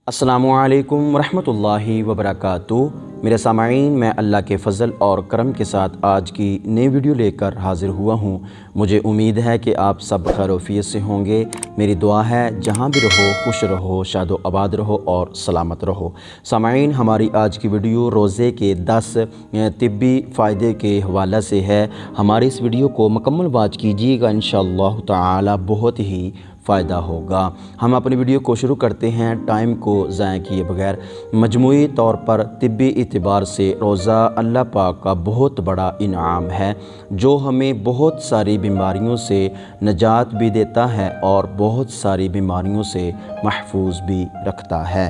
अस्सलामुअलैकुम रहमतुल्लाहि वबरकातुहू। मेरे सामाईन, मैं अल्लाह के फ़ज़ल और करम के साथ आज की नई वीडियो लेकर हाज़िर हुआ हूँ। मुझे उम्मीद है कि आप सब खैर-ओ-आफ़ियत से होंगे। मेरी दुआ है जहाँ भी रहो खुश रहो, शादो आबाद रहो और सलामत रहो। सामाईन, हमारी आज की वीडियो रोज़े के 10 तिब्बी फ़ायदे के हवाले से है। हमारी इस वीडियो को मुकम्मल वॉच कीजिएगा, इंशाअल्लाह ताला बहुत ही फ़ायदा होगा। हम अपनी वीडियो को शुरू करते हैं टाइम को ज़ाया किए बगैर। मजमूई तौर पर तिब्बी एतबार से रोज़ा अल्लाह पाक का बहुत बड़ा इनाम है, जो हमें बहुत सारी बीमारियों से निजात भी देता है और बहुत सारी बीमारियों से महफूज भी रखता है।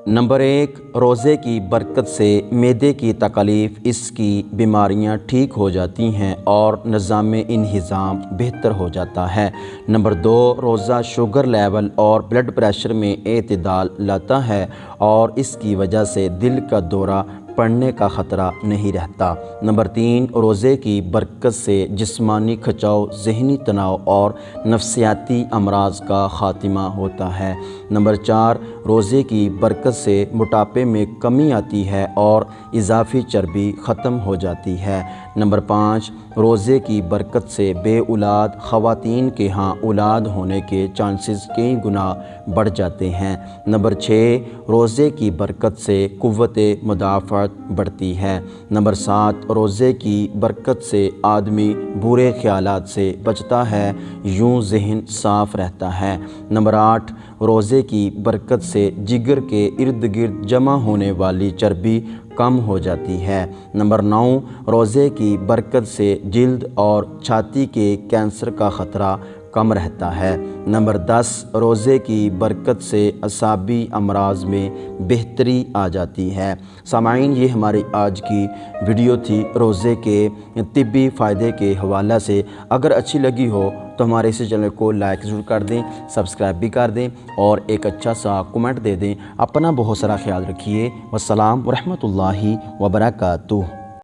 नंबर 1, रोज़े की बरकत से मैदे की तकलीफ़, इसकी बीमारियां ठीक हो जाती हैं और निज़ाम इंहिज़ाम बेहतर हो जाता है। नंबर 2, रोज़ा शुगर लेवल और ब्लड प्रेशर में एतदाल लाता है और इसकी वजह से दिल का दौरा पड़ने का ख़तरा नहीं रहता। नंबर 3, रोज़े की बरकत से जिस्मानी खिंचाव, ज़हनी तनाव और नफ्सियाती अमराज का ख़ात्मा होता है। नंबर 4, रोज़े की बरकत से मोटापे में कमी आती है और इजाफ़ी चर्बी ख़त्म हो जाती है। नंबर 5, रोज़े की बरकत से बे औलाद ख़वातीन के यहाँ औलाद होने के चांसेस कई गुना बढ़ जाते हैं। नंबर 6, रोज़े की बरकत से क़ुव्वत मुदाफ़अत बढ़ती है। नंबर 7, रोज़े की बरकत से आदमी बुरे ख़यालात से बचता है, यूँ ज़हन साफ़ रहता है। नंबर 8, रोज़े की बरकत से जिगर के इर्द गिर्द जमा होने वाली चर्बी कम हो जाती है। नंबर 9, रोज़े की बरकत से जिल्द और छाती के कैंसर का ख़तरा कम रहता है। नंबर 10, रोज़े की बरकत से असाबी अमराज में बेहतरी आ जाती है। सामाईन, ये हमारी आज की वीडियो थी रोज़े के तिब्बी फ़ायदे के हवाले से। अगर अच्छी लगी हो तो हमारे इस चैनल को लाइक ज़रूर कर दें, सब्सक्राइब भी कर दें और एक अच्छा सा कमेंट दे दें। अपना बहुत सारा ख्याल रखिए। वस्सलाम रहमतुल्लाहि वबरकातुहू।